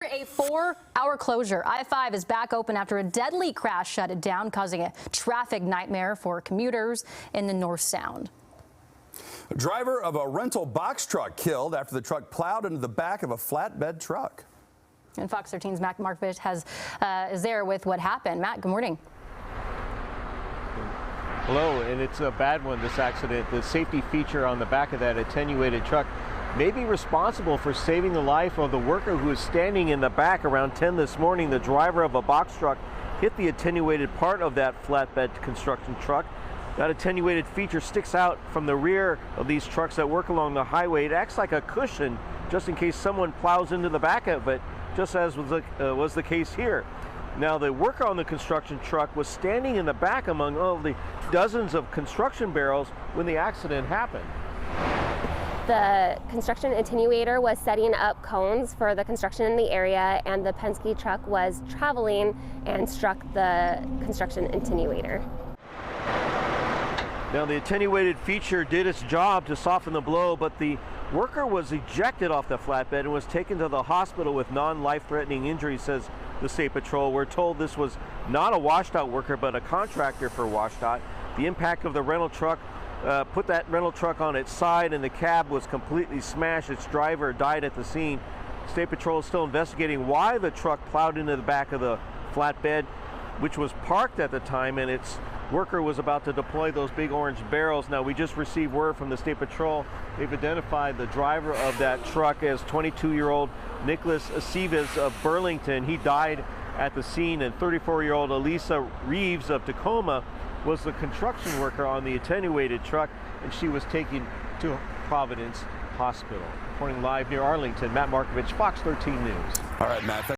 A 4-hour closure. I-5 is back open after a deadly crash shut it down, causing a traffic nightmare for commuters in the North Sound. A driver of a rental box truck killed after the truck plowed into the back of a flatbed truck. And Fox 13's Matt Markovich is there with what happened. Matt, good morning. Hello, and it's a bad one, this accident. The safety feature on the back of that attenuated truck may be responsible for saving the life of the worker who was standing in the back around 10 this morning. The driver of a box truck hit the attenuated part of that flatbed construction truck. That attenuated feature sticks out from the rear of these trucks that work along the highway. It acts like a cushion just in case someone plows into the back of it, just as was the case here. Now, the worker on the construction truck was standing in the back among all the dozens of construction barrels when the accident happened. The construction attenuator was setting up cones for the construction in the area, and the Penske truck was traveling and struck the construction attenuator. Now, the attenuated feature did its job to soften the blow, but the worker was ejected off the flatbed and was taken to the hospital with non-life-threatening injuries, says the State Patrol. We're told this was not a WSDOT worker, but a contractor for WSDOT. The impact of the rental truck put that rental truck on its side, and the cab was completely smashed. Its driver died at the scene. State Patrol is still investigating why the truck plowed into the back of the flatbed, which was parked at the time, and its worker was about to deploy those big orange barrels. Now, we just received word from the State Patrol. They've identified the driver of that truck as 22-year-old Nicholas Aceves of Burlington. He died at the scene, and 34-year-old Elisa Reeves of Tacoma was the construction worker on the attenuated truck, and she was taken to Providence Hospital. Reporting live near Arlington, Matt Markovich, Fox 13 News. All right, Matt.